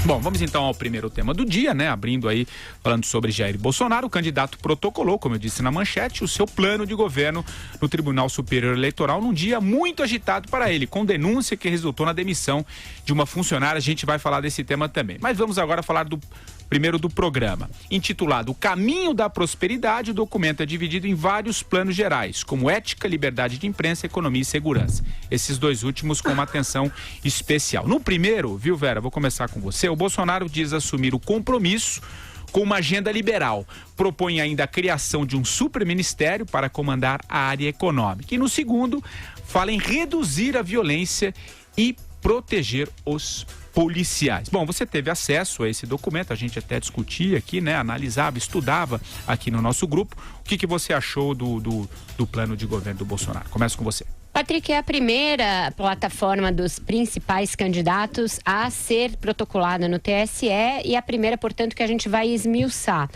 Bom, vamos então ao primeiro tema do dia, né? Abrindo aí, falando sobre Jair Bolsonaro, o candidato protocolou, como eu disse na manchete, o seu plano de governo no Tribunal Superior Eleitoral num dia muito agitado para ele, com denúncia que resultou na demissão de uma funcionária. A gente vai falar desse tema também. Mas vamos agora falar primeiro do programa. Intitulado O Caminho da Prosperidade, o documento é dividido em vários planos gerais, como ética, liberdade de imprensa, economia e segurança. Esses dois últimos com uma atenção especial. No primeiro, viu, Vera, vou começar com você, o Bolsonaro diz assumir o compromisso com uma agenda liberal. Propõe ainda a criação de um superministério para comandar a área econômica. E no segundo, fala em reduzir a violência e proteger os policiais. Bom, você teve acesso a esse documento, a gente até discutia aqui, né? Analisava, estudava aqui no nosso grupo. O que você achou do plano de governo do Bolsonaro? Começo com você. Patrick, é a primeira plataforma dos principais candidatos a ser protocolada no TSE e a primeira, portanto, que a gente vai esmiuçar.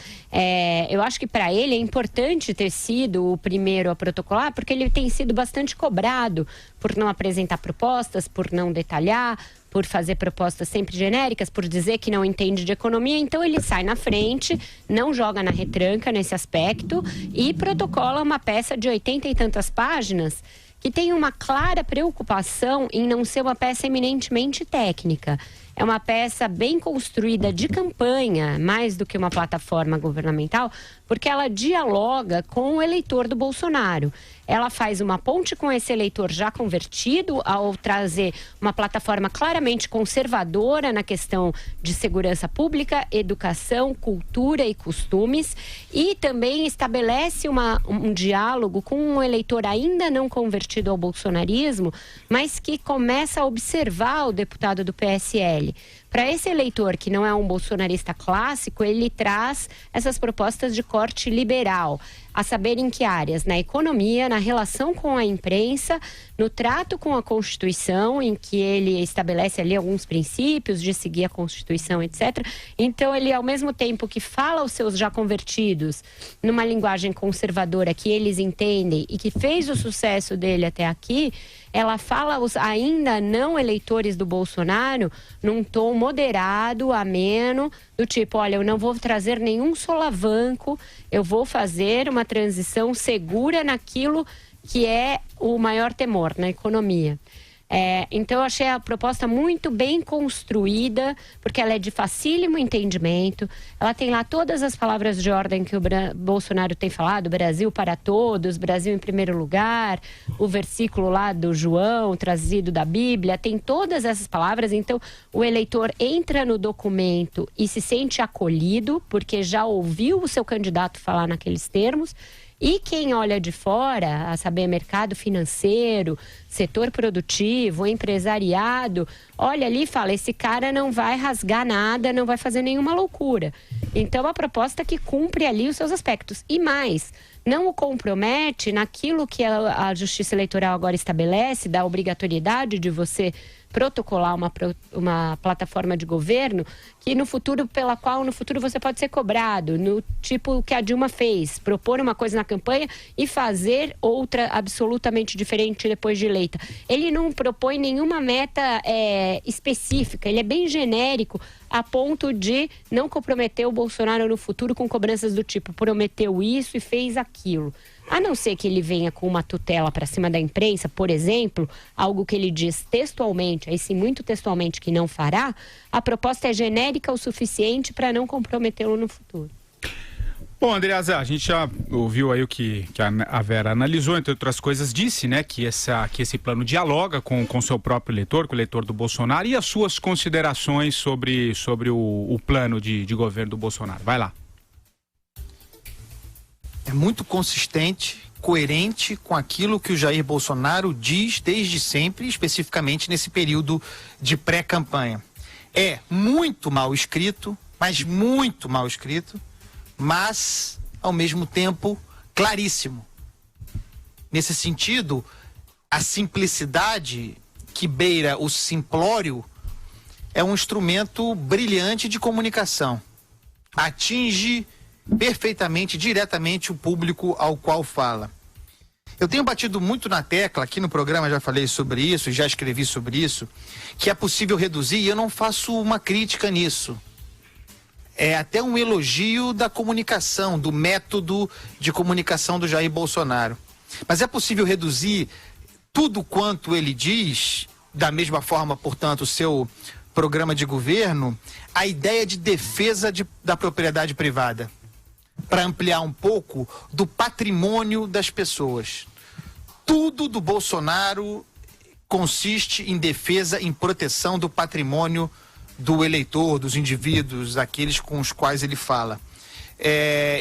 Eu acho que para ele é importante ter sido o primeiro a protocolar, porque ele tem sido bastante cobrado por não apresentar propostas, por não detalhar, por fazer propostas sempre genéricas, por dizer que não entende de economia. Então ele sai na frente, não joga na retranca nesse aspecto e protocola uma peça de 80 e tantas páginas que tem uma clara preocupação em não ser uma peça eminentemente técnica. É uma peça bem construída de campanha, mais do que uma plataforma governamental, porque ela dialoga com o eleitor do Bolsonaro. Ela faz uma ponte com esse eleitor já convertido ao trazer uma plataforma claramente conservadora na questão de segurança pública, educação, cultura e costumes, e também estabelece um diálogo com um eleitor ainda não convertido ao bolsonarismo, mas que começa a observar o deputado do PSL. Para esse eleitor que não é um bolsonarista clássico, ele traz essas propostas de corte liberal, a saber em que áreas? Na economia, na relação com a imprensa, no trato com a Constituição, em que ele estabelece ali alguns princípios de seguir a Constituição, etc. Então, ele, ao mesmo tempo que fala aos seus já convertidos numa linguagem conservadora que eles entendem e que fez o sucesso dele até aqui, ela fala aos ainda não eleitores do Bolsonaro num tom moderado, ameno, do tipo, olha, eu não vou trazer nenhum solavanco, eu vou fazer uma transição segura naquilo que é o maior temor, na economia. Então eu achei a proposta muito bem construída, porque ela é de facílimo entendimento, ela tem lá todas as palavras de ordem que o Bolsonaro tem falado, Brasil para todos, Brasil em primeiro lugar, o versículo lá do João, trazido da Bíblia, tem todas essas palavras, então o eleitor entra no documento e se sente acolhido, porque já ouviu o seu candidato falar naqueles termos. E quem olha de fora, a saber, mercado financeiro, setor produtivo, empresariado, olha ali e fala, esse cara não vai rasgar nada, não vai fazer nenhuma loucura. Então, é uma proposta que cumpre ali os seus aspectos. E mais, não o compromete naquilo que a Justiça Eleitoral agora estabelece, da obrigatoriedade de você protocolar uma plataforma de governo pela qual no futuro você pode ser cobrado, no tipo que a Dilma fez, propor uma coisa na campanha e fazer outra absolutamente diferente depois de eleita. Ele não propõe nenhuma meta específica, ele é bem genérico a ponto de não comprometer o Bolsonaro no futuro com cobranças do tipo, prometeu isso e fez aquilo. A não ser que ele venha com uma tutela para cima da imprensa, por exemplo, algo que ele diz textualmente, aí sim muito textualmente que não fará, a proposta é genérica o suficiente para não comprometê-lo no futuro. Bom, Andreasa, a gente já ouviu aí o que a Vera analisou, entre outras coisas, disse, né, que esse plano dialoga com o seu próprio eleitor, com o eleitor do Bolsonaro, e as suas considerações sobre o plano de governo do Bolsonaro. Vai lá. É muito consistente, coerente com aquilo que o Jair Bolsonaro diz desde sempre, especificamente nesse período de pré-campanha. É muito mal escrito, mas, ao mesmo tempo, claríssimo. Nesse sentido, a simplicidade que beira o simplório é um instrumento brilhante de comunicação. Atinge perfeitamente, diretamente o público ao qual fala. Eu tenho batido muito na tecla, aqui no programa já falei sobre isso, já escrevi sobre isso, que é possível reduzir, e eu não faço uma crítica nisso. É até um elogio da comunicação, do método de comunicação do Jair Bolsonaro. Mas é possível reduzir tudo quanto ele diz, da mesma forma, portanto, o seu programa de governo, a ideia de defesa da propriedade privada, para ampliar um pouco do patrimônio das pessoas. Tudo do Bolsonaro consiste em defesa, em proteção do patrimônio do eleitor, dos indivíduos, daqueles com os quais ele fala.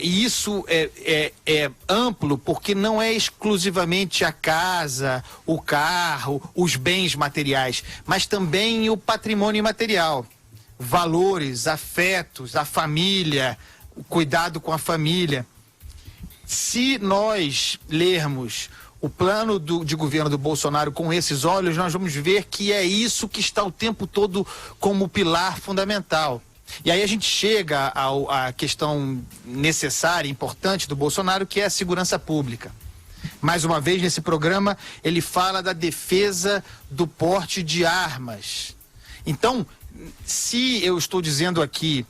E isso é amplo porque não é exclusivamente a casa, o carro, os bens materiais, mas também o patrimônio imaterial. Valores, afetos, a família, o cuidado com a família. Se nós lermos o plano de governo do Bolsonaro com esses olhos, nós vamos ver que é isso que está o tempo todo como pilar fundamental. E aí a gente chega à questão necessária, importante do Bolsonaro, que é a segurança pública. Mais uma vez, nesse programa, ele fala da defesa do porte de armas. Então, se eu estou dizendo aqui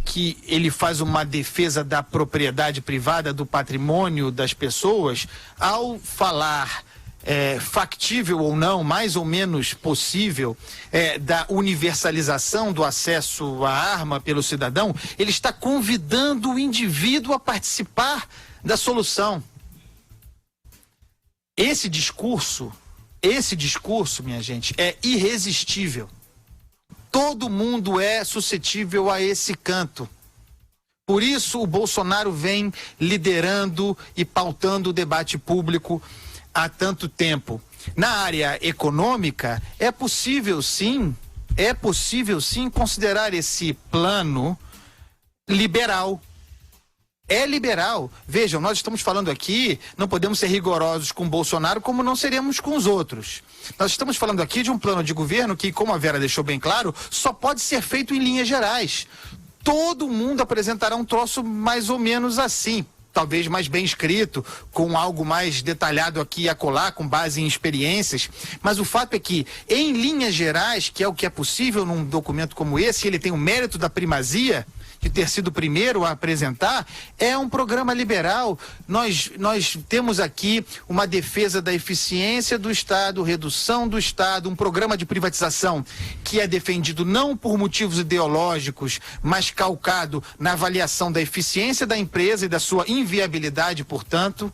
que ele faz uma defesa da propriedade privada, do patrimônio das pessoas, ao falar factível ou não, mais ou menos possível, da universalização do acesso à arma pelo cidadão, ele está convidando o indivíduo a participar da solução. Esse discurso, minha gente, é irresistível. Todo mundo é suscetível a esse canto. Por isso o Bolsonaro vem liderando e pautando o debate público há tanto tempo. Na área econômica, é possível sim considerar esse plano liberal. É liberal. Vejam, nós estamos falando aqui, não podemos ser rigorosos com o Bolsonaro como não seremos com os outros. Nós estamos falando aqui de um plano de governo que, como a Vera deixou bem claro, só pode ser feito em linhas gerais. Todo mundo apresentará um troço mais ou menos assim, talvez mais bem escrito, com algo mais detalhado aqui e acolá, com base em experiências, mas o fato é que, em linhas gerais, que é o que é possível num documento como esse, ele tem o mérito da primazia, de ter sido o primeiro a apresentar, é um programa liberal. Nós temos aqui uma defesa da eficiência do Estado, redução do Estado, um programa de privatização que é defendido não por motivos ideológicos, mas calcado na avaliação da eficiência da empresa e da sua inviabilidade, portanto.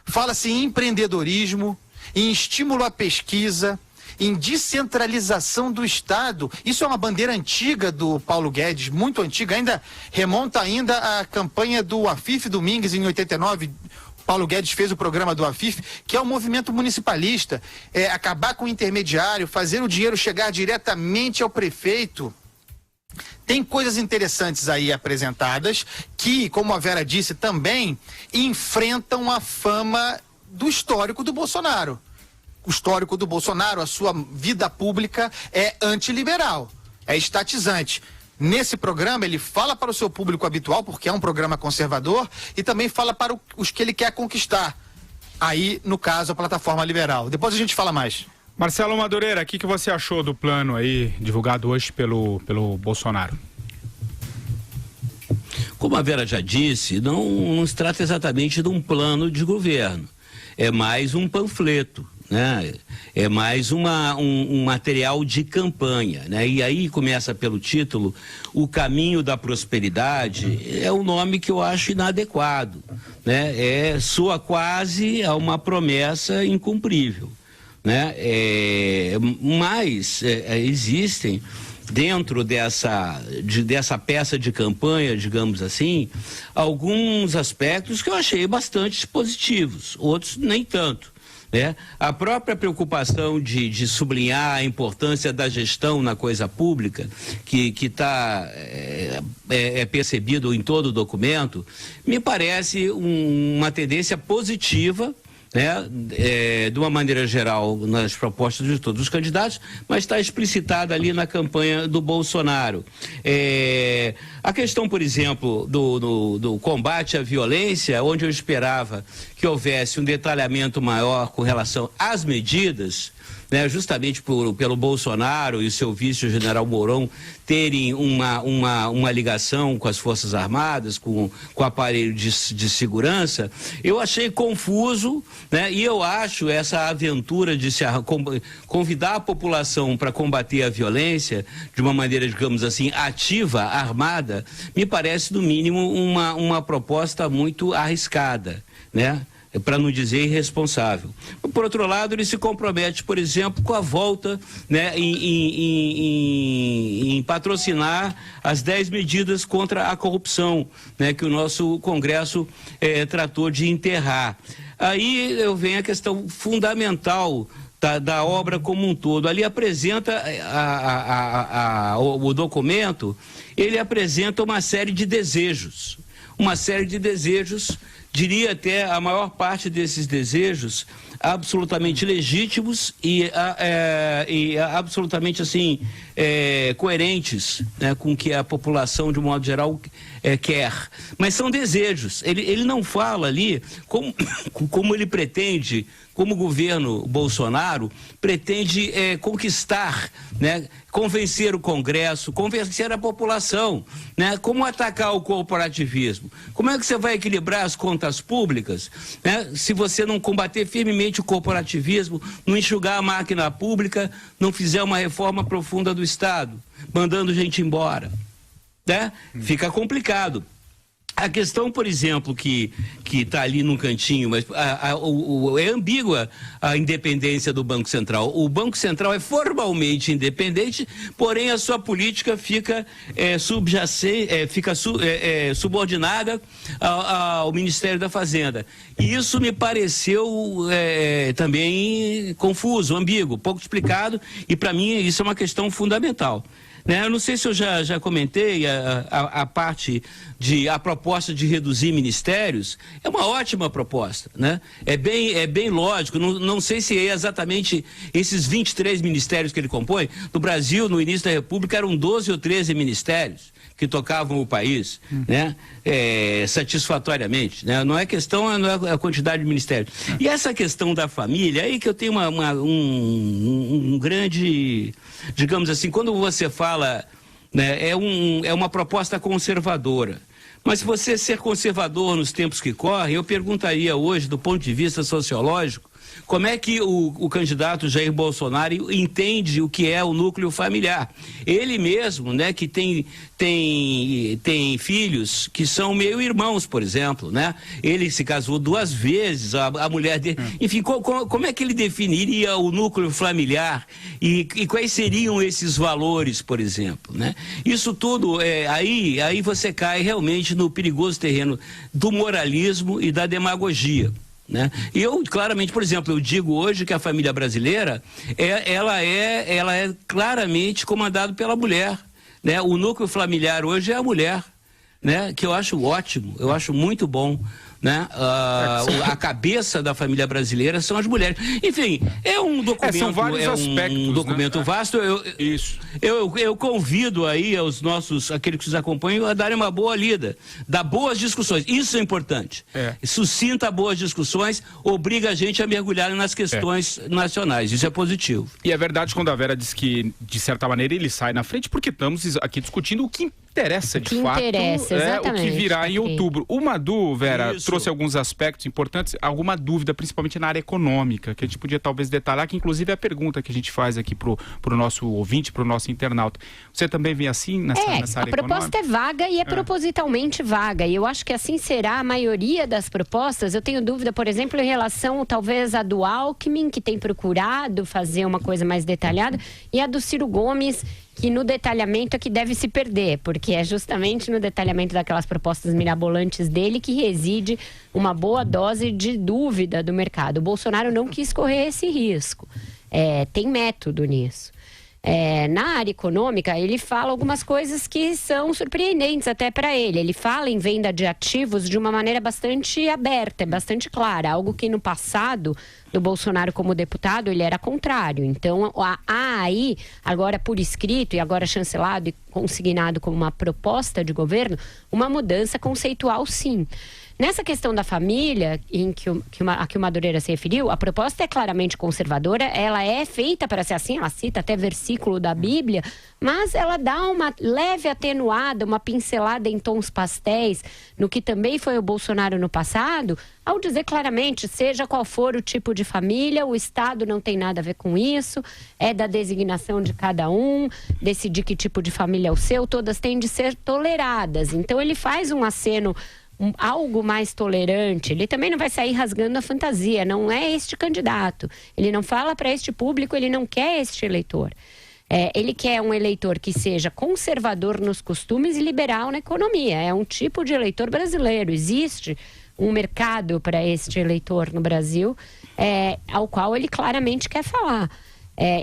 Fala-se em empreendedorismo, em estímulo à pesquisa, em descentralização do Estado. Isso é uma bandeira antiga do Paulo Guedes, muito antiga, remonta à campanha do Afif Domingues em 89. Paulo Guedes fez o programa do Afif, que é um movimento municipalista, acabar com o intermediário, fazer o dinheiro chegar diretamente ao prefeito. Tem coisas interessantes aí apresentadas que, como a Vera disse, também enfrentam a fama do histórico do Bolsonaro. O histórico do Bolsonaro, a sua vida pública é antiliberal, é estatizante. Nesse programa ele fala para o seu público habitual, porque é um programa conservador, e também fala para os que ele quer conquistar. Aí, no caso, a plataforma liberal. Depois a gente fala mais. Marcelo Madureira, o que você achou do plano aí divulgado hoje pelo Bolsonaro? Como a Vera já disse, não se trata exatamente de um plano de governo. É mais um panfleto, né? É mais um material de campanha, né? E aí começa pelo título, O Caminho da Prosperidade, é um nome que eu acho inadequado, né? Soa quase a uma promessa incumprível, né? Mas existem dentro dessa peça de campanha, digamos assim, alguns aspectos que eu achei bastante positivos, outros nem tanto. A própria preocupação de sublinhar a importância da gestão na coisa pública, que está percebido em todo o documento, me parece uma tendência positiva, né, de uma maneira geral nas propostas de todos os candidatos, mas está explicitada ali na campanha do Bolsonaro. A questão, por exemplo, do combate à violência, onde eu esperava que houvesse um detalhamento maior com relação às medidas, né, justamente pelo Bolsonaro e o seu vice, o general Mourão, terem uma ligação com as Forças Armadas, com o aparelho de segurança, eu achei confuso, né, e eu acho essa aventura de convidar a população para combater a violência de uma maneira, digamos assim, ativa, armada, me parece, no mínimo, uma proposta muito arriscada, né? Para não dizer irresponsável. Por outro lado, ele se compromete, por exemplo, com a volta, né, em patrocinar as 10 medidas contra a corrupção, né, que o nosso Congresso tratou de enterrar. Aí vem a questão fundamental da obra como um todo. Ali apresenta o documento, ele apresenta uma série de desejos. Diria até a maior parte desses desejos absolutamente legítimos e absolutamente assim coerentes, né, com o que a população de um modo geral quer. Mas são desejos. Ele não fala ali como ele pretende, como o governo Bolsonaro pretende conquistar, né, convencer o Congresso, convencer a população, né, como atacar o corporativismo. Como é que você vai equilibrar as contas públicas, né, se você não combater firmemente o corporativismo, não enxugar a máquina pública, não fizer uma reforma profunda do Estado, mandando gente embora, né? Fica complicado. A questão, por exemplo, que está ali no cantinho, mas é ambígua a independência do Banco Central. O Banco Central é formalmente independente, porém a sua política fica subordinada ao Ministério da Fazenda. E isso me pareceu também confuso, ambíguo, pouco explicado, e para mim isso é uma questão fundamental. Eu não sei se eu já comentei a parte a proposta de reduzir ministérios. É uma ótima proposta, né? É bem lógico. Não sei se é exatamente esses 23 ministérios que ele compõe. No Brasil, no início da República, eram 12 ou 13 ministérios que tocavam o país, né? Satisfatoriamente, né? Não é a quantidade de ministérios. E essa questão da família, aí que eu tenho um grande, digamos assim, quando você fala, né, é uma proposta conservadora. Mas se você ser conservador nos tempos que correm, eu perguntaria hoje, do ponto de vista sociológico, como é que o candidato Jair Bolsonaro entende o que é o núcleo familiar? Ele mesmo, né, que tem filhos que são meio-irmãos, por exemplo, né? Ele se casou 2 vezes, a mulher dele... Enfim, como é que ele definiria o núcleo familiar e quais seriam esses valores, por exemplo, né? Isso tudo, aí você cai realmente no perigoso terreno do moralismo e da demagogia, né? E eu claramente, por exemplo, eu digo hoje que a família brasileira ela é claramente comandada pela mulher, né? O núcleo familiar hoje é a mulher, né? Que eu acho ótimo, eu acho muito bom, né? A cabeça da família brasileira são as mulheres. Enfim, é um documento, são vários aspectos, um documento, né, vasto. Isso. Eu convido aí aqueles que nos acompanham a darem uma boa lida, dar boas discussões. Isso é importante. Suscita boas discussões, obriga a gente a mergulhar nas questões nacionais. Isso é positivo. E é verdade quando a Vera diz que, de certa maneira, ele sai na frente, porque estamos aqui discutindo o que interessa, de fato, o que virá em outubro. O Madu, Vera, trouxe alguns aspectos importantes, alguma dúvida, principalmente na área econômica, que a gente podia talvez detalhar, que inclusive é a pergunta que a gente faz aqui pro nosso ouvinte, pro nosso internauta. Você também vem assim nessa área econômica? A proposta é vaga e é propositalmente vaga, e eu acho que assim será a maioria das propostas. Eu tenho dúvida, por exemplo, em relação talvez a do Alckmin, que tem procurado fazer uma coisa mais detalhada, e a do Ciro Gomes, que no detalhamento é que deve se perder, porque é justamente no detalhamento daquelas propostas mirabolantes dele que reside uma boa dose de dúvida do mercado. O Bolsonaro não quis correr esse risco. Tem método nisso. Na área econômica, ele fala algumas coisas que são surpreendentes até para ele. Ele fala em venda de ativos de uma maneira bastante aberta, bastante clara, algo que no passado, do Bolsonaro como deputado, ele era contrário. Então, há aí, agora por escrito e agora chancelado e consignado como uma proposta de governo, uma mudança conceitual, sim. Nessa questão da família, a que o Madureira se referiu, a proposta é claramente conservadora, ela é feita para ser assim, ela cita até versículo da Bíblia, mas ela dá uma leve atenuada, uma pincelada em tons pastéis, no que também foi o Bolsonaro no passado, ao dizer claramente, seja qual for o tipo de família, o Estado não tem nada a ver com isso, é da designação de cada um, decidir que tipo de família é o seu, todas têm de ser toleradas. Então ele faz um aceno algo mais tolerante, ele também não vai sair rasgando a fantasia, não é este candidato, ele não fala para este público, ele não quer este eleitor. Ele quer um eleitor que seja conservador nos costumes e liberal na economia, é um tipo de eleitor brasileiro, existe um mercado para este eleitor no Brasil, ao qual ele claramente quer falar.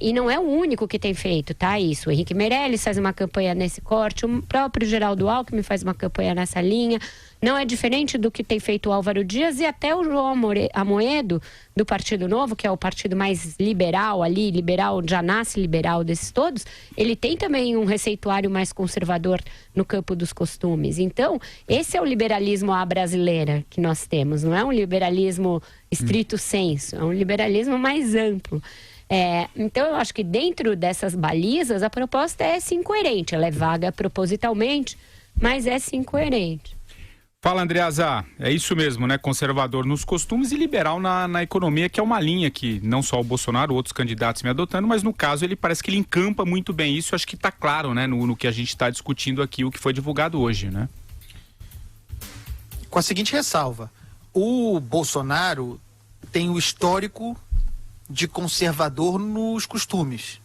E não é o único que tem feito, tá? Isso. O Henrique Meirelles faz uma campanha nesse corte, o próprio Geraldo Alckmin faz uma campanha nessa linha. Não é diferente do que tem feito o Álvaro Dias e até o João Amoedo, do Partido Novo, que é o partido mais liberal ali, liberal, já nasce liberal desses todos. Ele tem também um receituário mais conservador no campo dos costumes. Então, esse é o liberalismo à brasileira que nós temos. Não é um liberalismo estrito sensu, é um liberalismo mais amplo. Então eu acho que dentro dessas balizas a proposta é sim coerente, ela é vaga propositalmente, mas é sim coerente. Fala, Andreasa, é isso mesmo, né? Conservador nos costumes e liberal na economia, que é uma linha que não só o Bolsonaro, outros candidatos me adotando, mas no caso ele parece que ele encampa muito bem isso, acho que está claro, né? No que a gente está discutindo aqui, o que foi divulgado hoje, né? Com a seguinte ressalva, o Bolsonaro tem o histórico de conservador nos costumes,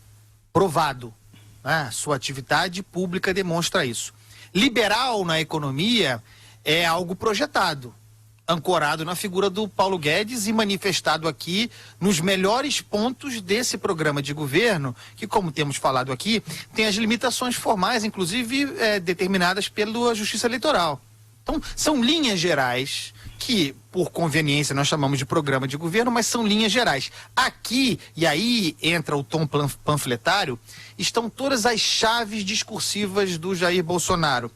provado, né? Sua atividade pública demonstra isso. Liberal na economia é algo projetado, ancorado na figura do Paulo Guedes e manifestado aqui nos melhores pontos desse programa de governo, que, como temos falado aqui, tem as limitações formais, inclusive determinadas pela Justiça Eleitoral. Então, são linhas gerais que, por conveniência, nós chamamos de programa de governo, mas são linhas gerais. Aqui, e aí entra o tom panfletário, estão todas as chaves discursivas do Jair Bolsonaro.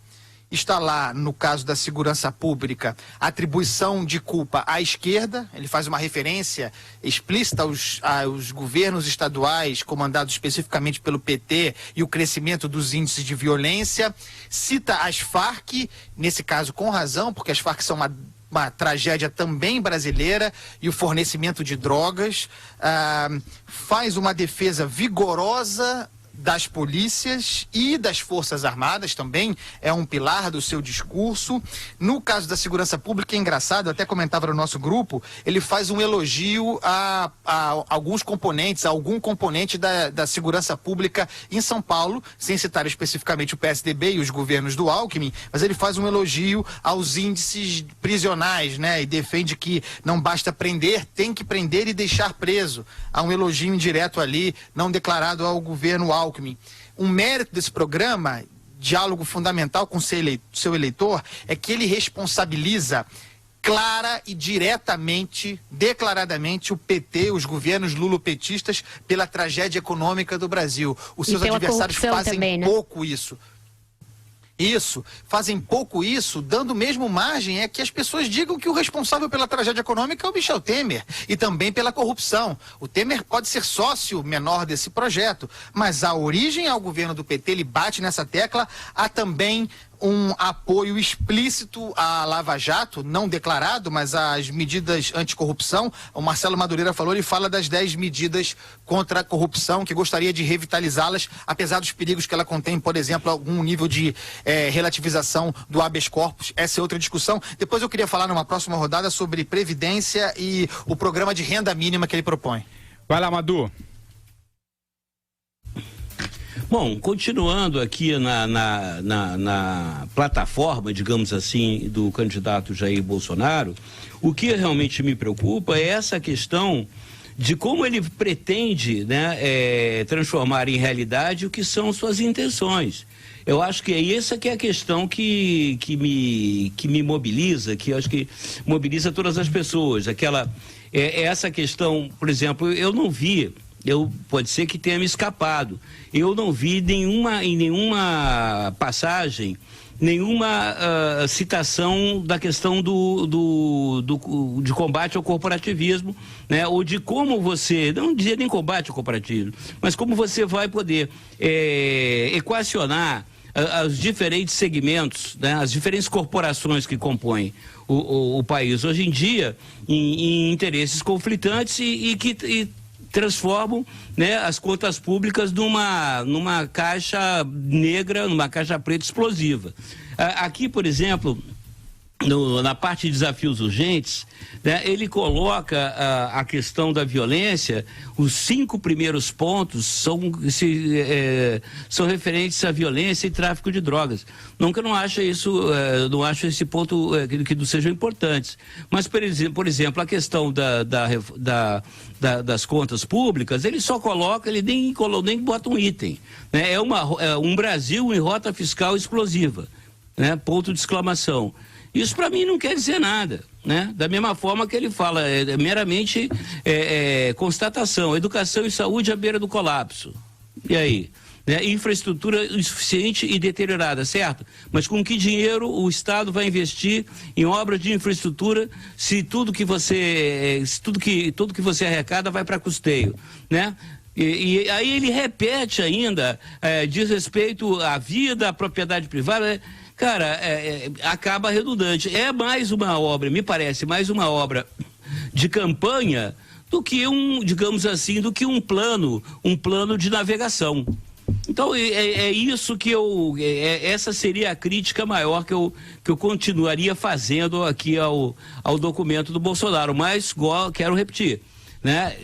Está lá, no caso da segurança pública, atribuição de culpa à esquerda, ele faz uma referência explícita aos governos estaduais comandados especificamente pelo PT e o crescimento dos índices de violência, cita as Farc, nesse caso com razão, porque as Farc são uma tragédia também brasileira e o fornecimento de drogas, faz uma defesa vigorosa das polícias e das Forças Armadas também, é um pilar do seu discurso. No caso da segurança pública, é engraçado, eu até comentava no nosso grupo, ele faz um elogio a alguns componentes, a algum componente da segurança pública em São Paulo, sem citar especificamente o PSDB e os governos do Alckmin, mas ele faz um elogio aos índices prisionais, né? E defende que não basta prender, tem que prender e deixar preso. Há um elogio indireto ali, não declarado ao governo Alckmin. Um mérito desse programa, diálogo fundamental com seu eleitor, é que ele responsabiliza clara e diretamente, declaradamente, o PT, os governos lulopetistas, pela tragédia econômica do Brasil. Os seus adversários fazem também, né? Pouco isso. Fazem pouco isso, dando mesmo margem que as pessoas digam que o responsável pela tragédia econômica é o Michel Temer e também pela corrupção. O Temer pode ser sócio menor desse projeto, mas a origem ao governo do PT, ele bate nessa tecla, há também um apoio explícito à Lava Jato, não declarado, mas às medidas anticorrupção. O Marcelo Madureira falou, ele fala das 10 medidas contra a corrupção, que gostaria de revitalizá-las, apesar dos perigos que ela contém, por exemplo, algum nível de relativização do habeas corpus. Essa é outra discussão. Depois eu queria falar numa próxima rodada sobre Previdência e o programa de renda mínima que ele propõe. Vai lá, Madu. Bom, continuando aqui na plataforma, digamos assim, do candidato Jair Bolsonaro, o que realmente me preocupa é essa questão de como ele pretende, né, transformar em realidade o que são suas intenções. Eu acho que essa que é a questão que me mobiliza, que eu acho que mobiliza todas as pessoas. Essa questão, por exemplo, eu não vi, pode ser que tenha me escapado, eu não vi em nenhuma passagem, nenhuma citação da questão de combate ao corporativismo, né? Ou de como você, não dizer nem combate ao corporativismo, mas como você vai poder equacionar os diferentes segmentos, né? As diferentes corporações que compõem o país hoje em dia em interesses conflitantes e que transformam, né, as contas públicas numa caixa negra, numa caixa preta explosiva. Aqui, por exemplo, na parte de desafios urgentes, né, ele coloca a questão da violência. Os 5 primeiros pontos são referentes à violência e tráfico de drogas. Não que eu não ache não acho esse ponto que não sejam importantes. Mas, por exemplo, a questão das contas públicas, ele só coloca, ele nem bota um item, né? Um Brasil em rota fiscal explosiva, né? Ponto de exclamação. Isso para mim não quer dizer nada, né? Da mesma forma que ele fala, meramente constatação, educação e saúde à beira do colapso. E aí? Né? Infraestrutura insuficiente e deteriorada, certo? Mas com que dinheiro o Estado vai investir em obras de infraestrutura se tudo que você arrecada vai para custeio, né? E aí ele repete ainda, diz respeito à vida, à propriedade privada. Cara, acaba redundante. É mais uma obra, me parece, mais uma obra de campanha do que digamos assim, do que um plano de navegação. Então, isso que essa seria a crítica maior que eu continuaria fazendo aqui ao documento do Bolsonaro. Mas, quero repetir, né?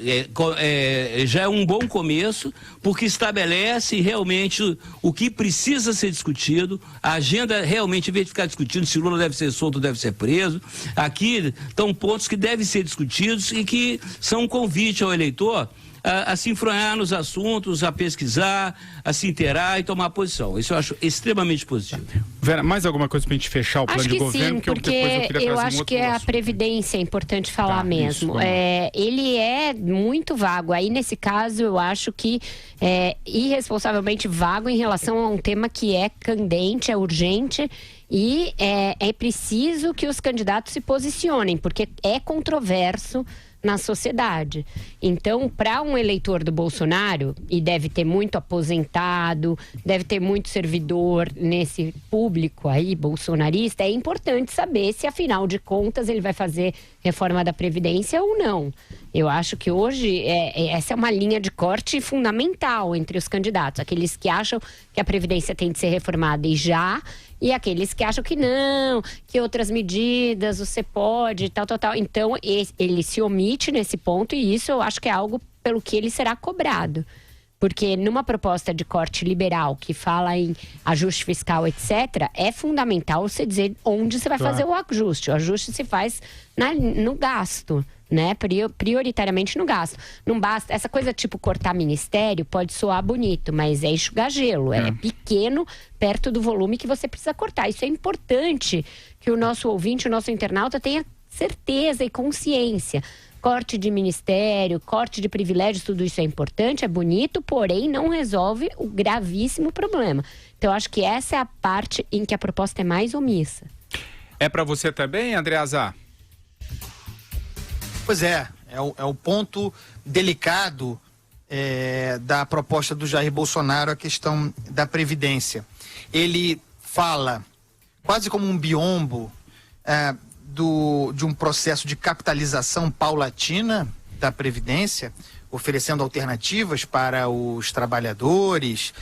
Já é um bom começo, porque estabelece realmente o que precisa ser discutido. A agenda realmente, em vez de ficar discutindo se Lula deve ser solto ou deve ser preso, aqui estão pontos que devem ser discutidos e que são um convite ao eleitor a se enfronhar nos assuntos, a pesquisar, a se inteirar e tomar posição. Isso eu acho extremamente positivo. Vera, mais alguma coisa para a gente fechar o plano de governo? Sim, porque eu acho que a Previdência é importante falar mesmo. Ele é muito vago. Aí, nesse caso, eu acho que é irresponsavelmente vago em relação a um tema que é candente, é urgente. E é preciso que os candidatos se posicionem, porque é controverso na sociedade. Então, para um eleitor do Bolsonaro, e deve ter muito aposentado, deve ter muito servidor nesse público aí, bolsonarista, é importante saber se, afinal de contas, ele vai fazer reforma da Previdência ou não. Eu acho que hoje essa é uma linha de corte fundamental entre os candidatos. Aqueles que acham que a Previdência tem de ser reformada e aqueles que acham que não, que outras medidas você pode, tal. Então, ele se omite nesse ponto e isso eu acho que é algo pelo que ele será cobrado. Porque numa proposta de corte liberal que fala em ajuste fiscal, etc., é fundamental você dizer onde você vai fazer o ajuste. O ajuste se faz no gasto, né? Prioritariamente no gasto. Não basta, essa coisa tipo cortar ministério pode soar bonito, mas é enxugar gelo, é pequeno perto do volume que você precisa cortar. Isso é importante que o nosso ouvinte, o nosso internauta tenha certeza e consciência. Corte de ministério, corte de privilégios, tudo isso é importante, é bonito, porém não resolve o gravíssimo problema. Então, acho que essa é a parte em que a proposta é mais omissa. É para você também, Andreasa? Pois é o ponto delicado da proposta do Jair Bolsonaro, a questão da Previdência. Ele fala quase como um biombo de um processo de capitalização paulatina da Previdência, oferecendo alternativas para os trabalhadores,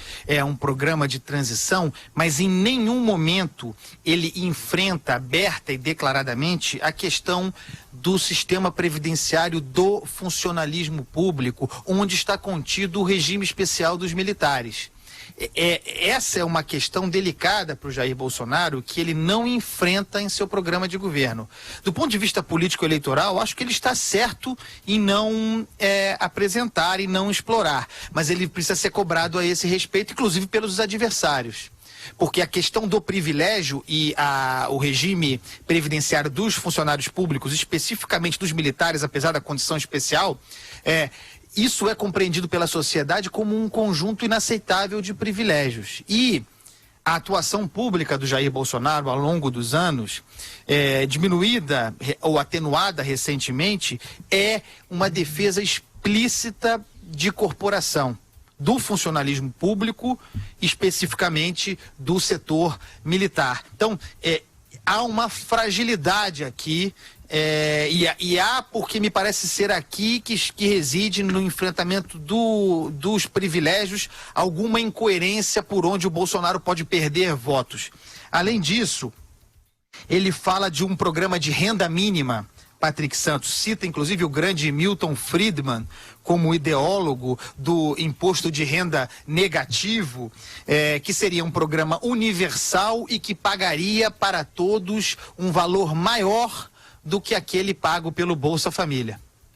um programa de transição, mas em nenhum momento ele enfrenta aberta e declaradamente a questão do sistema previdenciário do funcionalismo público, onde está contido o regime especial dos militares. essa é uma questão delicada para o Jair Bolsonaro, que ele não enfrenta em seu programa de governo. Do ponto de vista político-eleitoral, acho que ele está certo em não apresentar e não explorar, mas ele precisa ser cobrado a esse respeito, inclusive pelos adversários. Porque a questão do privilégio e o regime previdenciário dos funcionários públicos, especificamente dos militares, apesar da condição especial, isso é compreendido pela sociedade como um conjunto inaceitável de privilégios. E a atuação pública do Jair Bolsonaro ao longo dos anos, diminuída ou atenuada recentemente, é uma defesa explícita de corporação, do funcionalismo público, especificamente do setor militar. Então, há uma fragilidade aqui, e há, porque me parece ser aqui que reside no enfrentamento dos privilégios, alguma incoerência por onde o Bolsonaro pode perder votos. Além disso, ele fala de um programa de renda mínima. Patrick Santos cita inclusive o grande Milton Friedman como ideólogo do imposto de renda negativo, que seria um programa universal e que pagaria para todos um valor maior do que aquele pago pelo Bolsa Família.